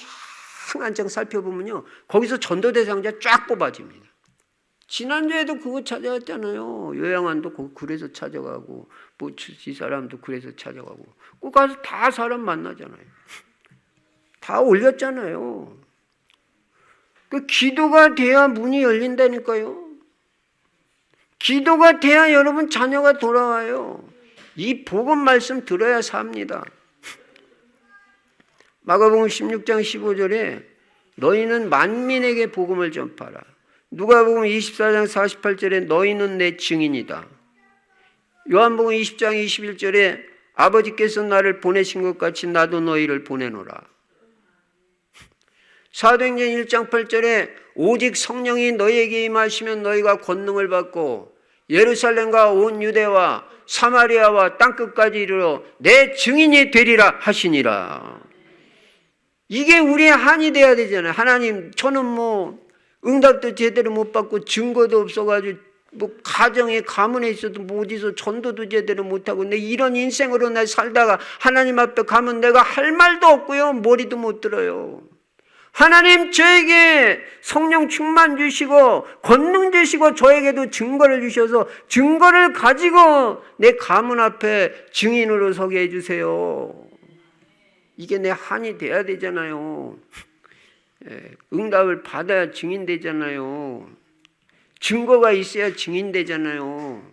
장 살펴보면요 거기서 전도 대상자 쫙 뽑아집니다. 지난주에도 그거 찾아왔잖아요. 요양원도 그래서 찾아가고 이 사람도 그래서 찾아가고 꼭 가서 다 사람 만나잖아요. 다 올렸잖아요. 그 기도가 돼야 문이 열린다니까요. 기도가 돼야 여러분 자녀가 돌아와요. 이 복음 말씀 들어야 삽니다. 마가복음 16장 15절에 너희는 만민에게 복음을 전파하라. 누가복음 24장 48절에 너희는 내 증인이다. 요한복음 20장 21절에 아버지께서 나를 보내신 것 같이 나도 너희를 보내노라. 사도행전 1장 8절에 오직 성령이 너희에게 임하시면 너희가 권능을 받고 예루살렘과 온 유대와 사마리아와 땅끝까지 이르러 내 증인이 되리라 하시니라. 이게 우리의 한이 돼야 되잖아요. 하나님 저는 응답도 제대로 못 받고 증거도 없어가지고 뭐 가정에 가문에 있어도 뭐 어디서 전도도 제대로 못하고 내 이런 인생으로 나 살다가 하나님 앞에 가면 내가 할 말도 없고요, 머리도 못 들어요. 하나님 저에게 성령 충만 주시고 권능 주시고 저에게도 증거를 주셔서 증거를 가지고 내 가문 앞에 증인으로 서게 해주세요. 이게 내 한이 돼야 되잖아요. 응답을 받아야 증인되잖아요. 증거가 있어야 증인되잖아요.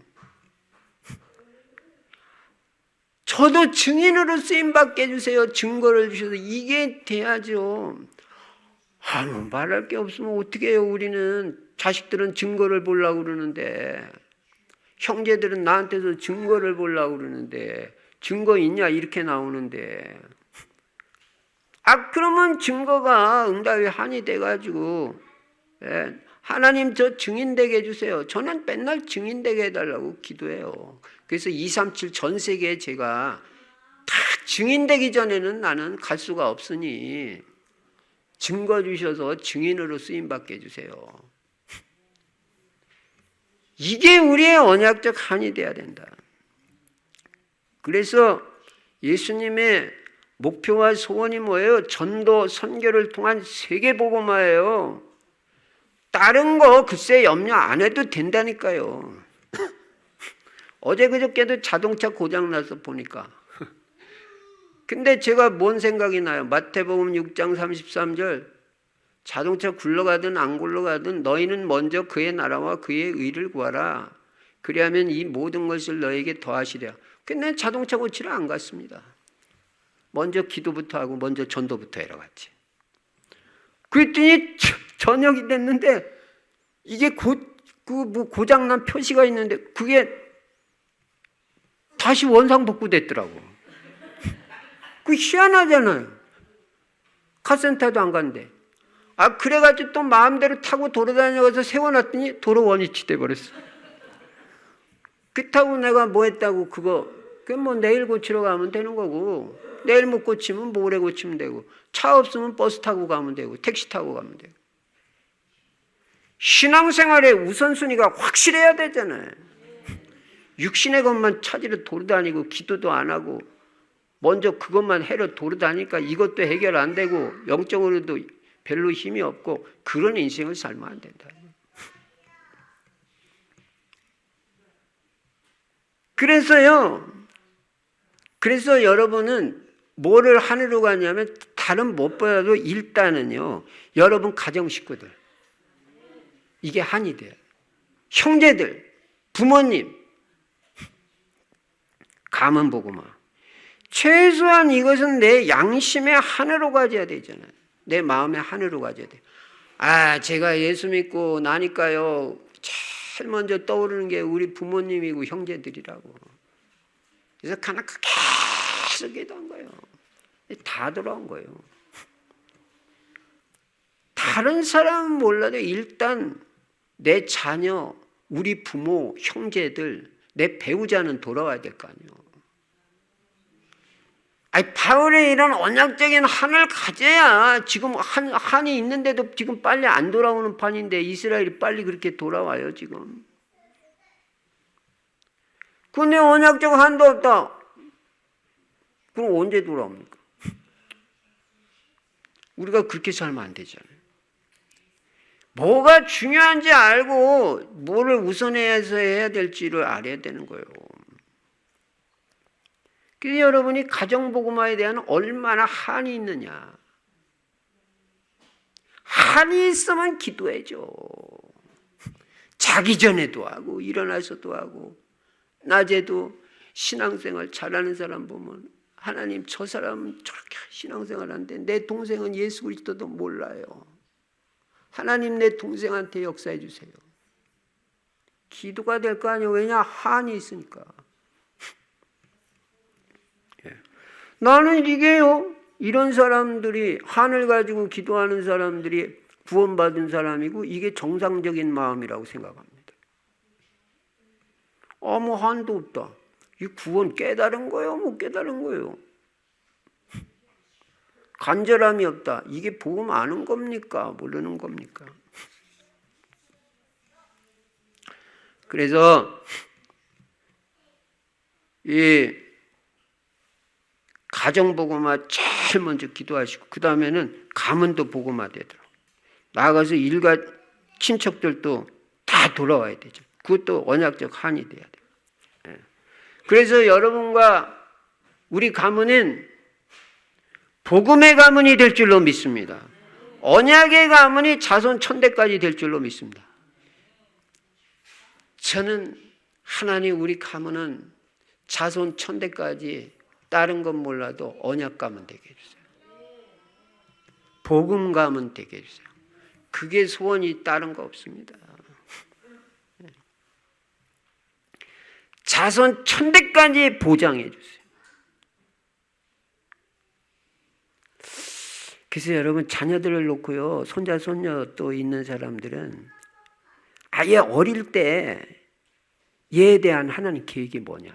저도 증인으로 쓰임받게 해주세요. 증거를 주셔서 이게 돼야죠. 아무 말할 게 없으면 어떻게 해요. 우리는 자식들은 증거를 보려고 그러는데, 형제들은 나한테서 증거를 보려고 그러는데, 증거 있냐 이렇게 나오는데, 그러면 증거가 응답의 한이 돼가지고 하나님 저 증인되게 해주세요. 저는 맨날 증인되게 해달라고 기도해요. 그래서 237 전 세계에 제가 다 증인되기 전에는 나는 갈 수가 없으니 증거 주셔서 증인으로 쓰임받게 해주세요. 이게 우리의 언약적 한이 돼야 된다. 그래서 예수님의 목표와 소원이 뭐예요? 전도, 선교를 통한 세계복음화예요. 다른 거 글쎄 염려 안 해도 된다니까요. 어제 그저께도 자동차 고장나서 보니까. 근데 제가 뭔 생각이 나요? 마태복음 6장 33절 자동차 굴러가든 안 굴러가든 너희는 먼저 그의 나라와 그의 의를 구하라. 그리하면 이 모든 것을 너에게 더하시랴. 근데 자동차 고치러 안 갔습니다. 먼저 기도부터 하고 먼저 전도부터 해러 갔지. 그랬더니 저녁이 됐는데 이게 뭐 고장난 표시가 있는데 그게 다시 원상복구됐더라고. 그 희한하잖아요. 카센터도 안 간대. 그래가지고 또 마음대로 타고 돌아다녀가서 세워놨더니 도로 원위치 돼버렸어. 그렇다고 내가 뭐 했다고 그건 뭐 내일 고치러 가면 되는 거고, 내일 못 고치면 모레 고치면 되고, 차 없으면 버스 타고 가면 되고, 택시 타고 가면 되고. 신앙생활의 우선순위가 확실해야 되잖아요. 육신의 것만 찾으러 돌아다니고 기도도 안 하고 먼저 그것만 해러 돌아다니니까 이것도 해결 안 되고 영적으로도 별로 힘이 없고 그런 인생을 살면 안 된다. 그래서 여러분은 뭐를 하늘로 가냐면 다른 무엇보다도 일단은요, 여러분 가정 식구들 이게 한이 돼요. 형제들, 부모님, 가문 복음화. 최소한 이것은 내 양심의 하늘로 가져야 되잖아요. 내 마음의 하늘로 가져야 돼요. 제가 예수 믿고 나니까요, 제일 먼저 떠오르는 게 우리 부모님이고 형제들이라고. 그래서 하나 계속 기도한 거예요. 다 돌아온 거예요. 다른 사람은 몰라도 일단 내 자녀, 우리 부모, 형제들, 내 배우자는 돌아와야 될 거 아니에요. 바울의 이런 언약적인 한을 가져야 지금 한이 있는데도 지금 빨리 안 돌아오는 판인데 이스라엘이 빨리 그렇게 돌아와요, 지금. 근데 언약적 한도 없다. 그럼 언제 돌아옵니까? 우리가 그렇게 살면 안 되잖아요. 뭐가 중요한지 알고 뭐를 우선해서 해야 될지를 알아야 되는 거예요. 그래서 여러분이 가정복음화에 대한 얼마나 한이 있느냐. 한이 있으면 기도해줘. 자기 전에도 하고 일어나서도 하고 낮에도 신앙생활 잘하는 사람 보면 하나님 저 사람은 저렇게 신앙생활 하는데 내 동생은 예수 그리스도도 몰라요. 하나님 내 동생한테 역사해 주세요. 기도가 될 거 아니에요. 왜냐? 한이 있으니까. 나는 이게요, 이런 사람들이 한을 가지고 기도하는 사람들이 구원받은 사람이고 이게 정상적인 마음이라고 생각합니다. 아무 한도 없다. 이 구원 깨달은 거예요? 못 깨달은 거예요? 간절함이 없다. 이게 복음 아는 겁니까? 모르는 겁니까? 그래서 이 가정복음화 제일 먼저 기도하시고 그 다음에는 가문도 복음화 되더라고요. 나가서 일가 친척들도 다 돌아와야 되죠. 그것도 언약적 한이 돼야 돼요. 그래서 여러분과 우리 가문은 복음의 가문이 될 줄로 믿습니다. 언약의 가문이 자손 천대까지 될 줄로 믿습니다. 저는 하나님 우리 가문은 자손 천대까지 다른 건 몰라도 언약 가문 되게 해주세요. 복음 가문 되게 해주세요. 그게 소원이 다른 거 없습니다. 자손 천대까지 보장해 주세요. 그래서 여러분 자녀들을 놓고요, 손자 손녀 또 있는 사람들은 아예 어릴 때 얘에 대한 하나님 계획이 뭐냐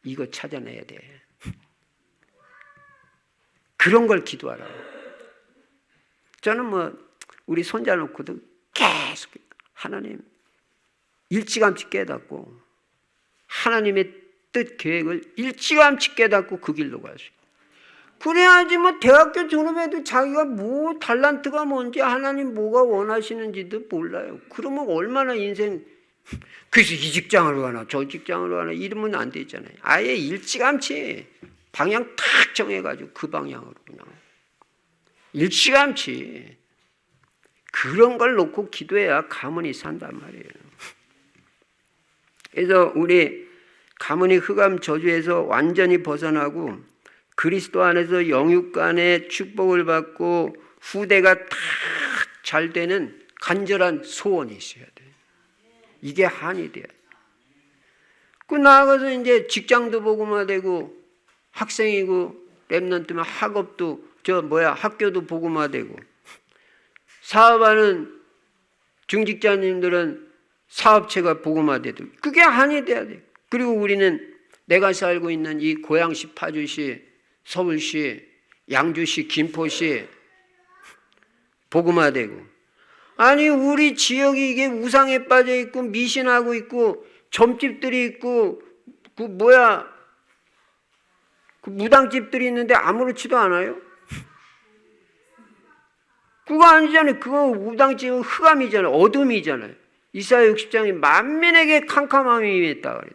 이거 찾아내야 돼. 그런 걸 기도하라고. 저는 뭐 우리 손자 놓고도 계속 하나님 일찌감치 깨닫고 하나님의 뜻 계획을 일찌감치 깨닫고 그 길로 갈 수 있어요. 그래야지 뭐 대학교 졸업해도 자기가 뭐 달란트가 뭔지 하나님 뭐가 원하시는지도 몰라요. 그러면 얼마나 인생 그래서 이 직장으로 가나 저 직장으로 가나 이러면 안 되잖아요. 아예 일찌감치 방향 탁 정해가지고 그 방향으로 그냥 일찌감치 그런 걸 놓고 기도해야 가문이 산단 말이에요. 그래서 우리 가문이 흑암 저주에서 완전히 벗어나고 그리스도 안에서 영육 간의 축복을 받고 후대가 다 잘 되는 간절한 소원이 있어야 돼요. 이게 한이 돼요. 그 나아가서 이제 직장도 복음화되고 학생이고 랩런트면 학업도 학교도 복음화되고 사업하는 중직자님들은 사업체가 복음화되고 그게 한이 돼야 돼요. 그리고 우리는 내가 살고 있는 이 고양시, 파주시, 서울시, 양주시, 김포시 복음화되고 아니 우리 지역이 이게 우상에 빠져 있고 미신하고 있고 점집들이 있고 그 무당집들이 있는데 아무렇지도 않아요? 그거 아니잖아요. 그거 무당집은 흑암이잖아요. 어둠이잖아요. 이사야 60장이 만민에게 캄캄함이 임했다 그래요.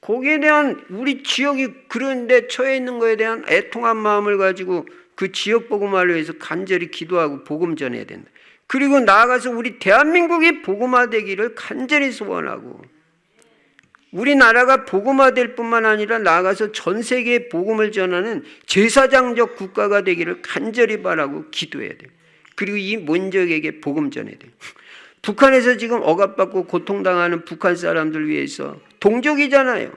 거기에 대한 우리 지역이 그런 데 처해 있는 거에 대한 애통한 마음을 가지고 그 지역 복음화를 위해서 간절히 기도하고 복음 전해야 된다. 그리고 나아가서 우리 대한민국이 복음화되기를 간절히 소원하고 우리나라가 복음화될 뿐만 아니라 나아가서 전 세계에 복음을 전하는 제사장적 국가가 되기를 간절히 바라고 기도해야 돼요. 그리고 이 민족에게 복음 전해야 돼요. 북한에서 지금 억압받고 고통당하는 북한 사람들 위해서 동족이잖아요.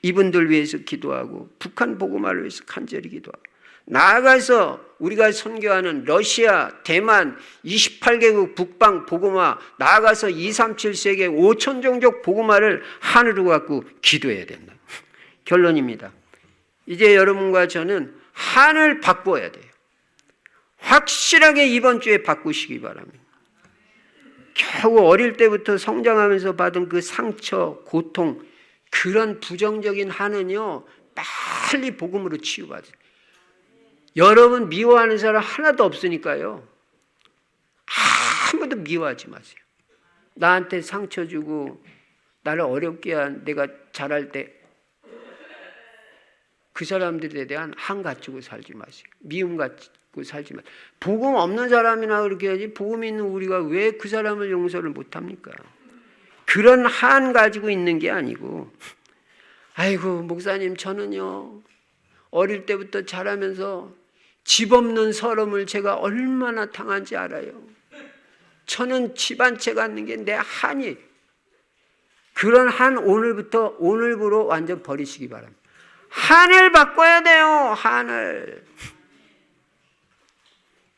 이분들 위해서 기도하고 북한 복음화를 위해서 간절히 기도하고 나아가서 우리가 선교하는 러시아, 대만 28개국 북방 복음화 나아가서 237세계 5천 종족 복음화를 하늘로 갖고 기도해야 된다. 결론입니다. 이제 여러분과 저는 한을 바꿔야 돼요. 확실하게 이번 주에 바꾸시기 바랍니다. 겨우 어릴 때부터 성장하면서 받은 그 상처, 고통 그런 부정적인 한은요 빨리 복음으로 치유받아요. 여러분 미워하는 사람 하나도 없으니까요. 아무도 미워하지 마세요. 나한테 상처 주고 나를 어렵게 한 내가 잘할 때 그 사람들에 대한 한 갖추고 살지 마세요. 미움 갖고 살지 마세요. 복음 없는 사람이나 그렇게 해야지 복음 있는 우리가 왜 그 사람을 용서를 못합니까? 그런 한 가지고 있는 게 아니고 아이고 목사님 저는요 어릴 때부터 자라면서 집 없는 서름을 제가 얼마나 당한지 알아요. 저는 집 한 채 갖는 게 내 한이 그런 한 오늘부로 완전 버리시기 바랍니다. 한을 바꿔야 돼요. 한을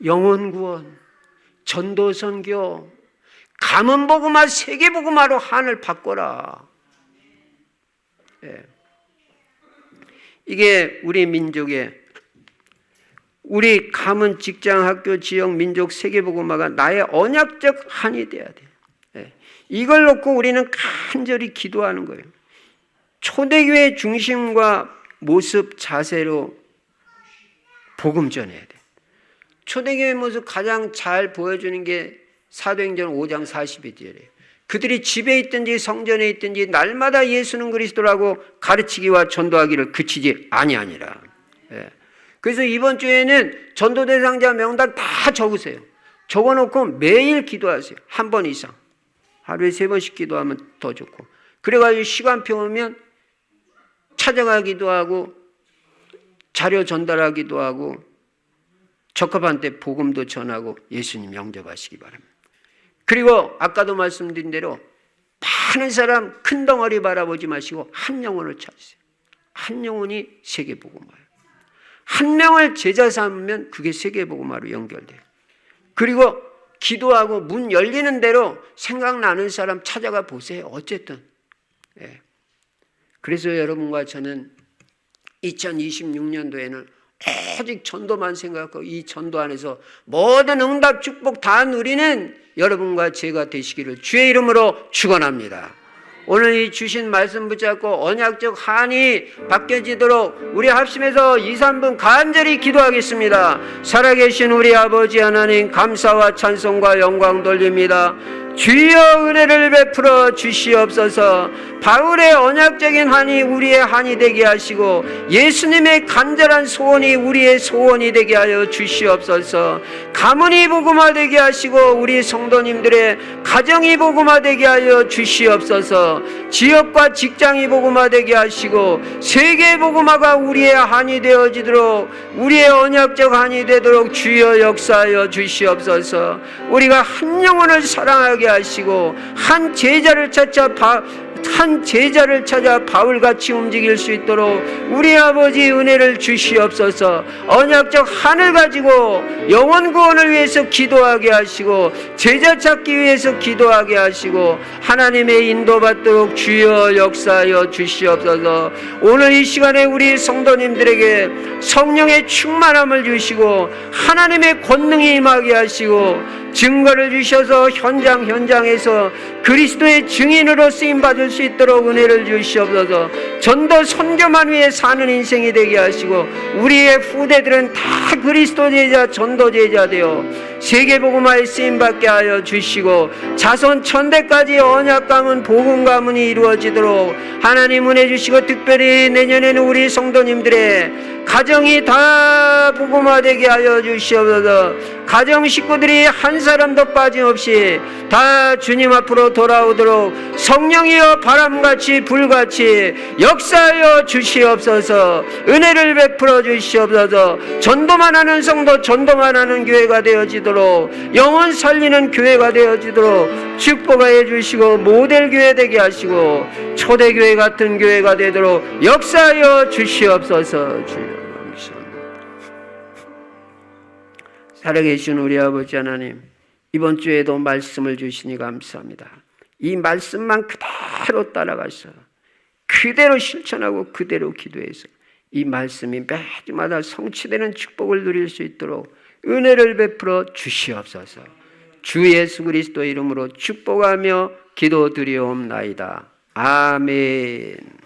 영혼 구원, 전도 선교, 가문 복음화, 세계 복음화로 한을 바꿔라. 예. 이게 우리 민족의 우리 가문, 직장, 학교, 지역, 민족, 세계 복음화가 나의 언약적 한이 돼야 돼. 이걸 놓고 우리는 간절히 기도하는 거예요. 초대교회 중심과 모습, 자세로 복음 전해야 돼. 초대교회 모습 가장 잘 보여주는 게 사도행전 5장 42절이에요. 그들이 집에 있든지 성전에 있든지 날마다 예수는 그리스도라고 가르치기와 전도하기를 그치지 아니하니라. 그래서 이번 주에는 전도 대상자 명단 다 적으세요. 적어놓고 매일 기도하세요. 한 번 이상. 하루에 3번씩 기도하면 더 좋고. 그래가지고 시간표 오면 찾아가기도 하고 자료 전달하기도 하고 적합한 때 복음도 전하고 예수님 영접하시기 바랍니다. 그리고 아까도 말씀드린 대로 많은 사람 큰 덩어리 바라보지 마시고 한 영혼을 찾으세요. 한 영혼이 세계복음화예요. 한 명을 제자 삼으면 그게 세계복음화로 연결돼요. 그리고 기도하고 문 열리는 대로 생각나는 사람 찾아가 보세요. 어쨌든. 그래서 여러분과 저는 2026년도에는 오직 전도만 생각하고 이 전도 안에서 모든 응답 축복 다 누리는 여러분과 제가 되시기를 주의 이름으로 축원합니다. 오늘 이 주신 말씀 붙잡고 언약적 한이 바뀌어지도록 우리 합심해서 2, 3분 간절히 기도하겠습니다. 살아계신 우리 아버지 하나님, 감사와 찬송과 영광 돌립니다. 주여 은혜를 베풀어 주시옵소서. 바울의 언약적인 한이 우리의 한이 되게 하시고 예수님의 간절한 소원이 우리의 소원이 되게 하여 주시옵소서. 가문이 복음화되게 하시고 우리 성도님들의 가정이 복음화되게 하여 주시옵소서. 지역과 직장이 복음화되게 하시고 세계 복음화가 우리의 한이 되어지도록 우리의 언약적 한이 되도록 주여 역사하여 주시옵소서. 우리가 한 영혼을 사랑하게 하시고 한 제자를 찾아 바울같이 움직일 수 있도록 우리 아버지 은혜를 주시옵소서. 언약적 한을 가지고 영혼 구원을 위해서 기도하게 하시고 제자 찾기 위해서 기도하게 하시고 하나님의 인도받도록 주여 역사하여 주시옵소서. 오늘 이 시간에 우리 성도님들에게 성령의 충만함을 주시고 하나님의 권능이 임하게 하시고 증거를 주셔서 현장에서 그리스도의 증인으로 쓰임받을 수 있도록 은혜를 주시옵소서. 전도 선교만 위해 사는 인생이 되게 하시고 우리의 후대들은 다 그리스도 제자, 전도 제자 되어 세계복음화에 쓰임받게 하여 주시고 자손 천대까지 언약 가문, 복음 가문이 이루어지도록 하나님 은혜 주시고 특별히 내년에는 우리 성도님들의 가정이 다 복음화되게 하여 주시옵소서. 가정 식구들이 한 사람도 빠짐없이 다 주님 앞으로 돌아오도록 성령이여 바람같이 불같이 역사하여 주시옵소서. 은혜를 베풀어 주시옵소서. 전도만 하는 성도, 전도만 하는 교회가 되어지도록 영혼 살리는 교회가 되어지도록 축복하여 주시고 모델 교회 되게 하시고 초대교회 같은 교회가 되도록 역사하여 주시옵소서. 주여 살아계신 우리 아버지 하나님, 이번 주에도 말씀을 주시니 감사합니다. 이 말씀만 그대로 따라가서 그대로 실천하고 그대로 기도해서 이 말씀이 매주마다 성취되는 축복을 누릴 수 있도록 은혜를 베풀어 주시옵소서. 주 예수 그리스도 이름으로 축복하며 기도드리옵나이다. 아멘.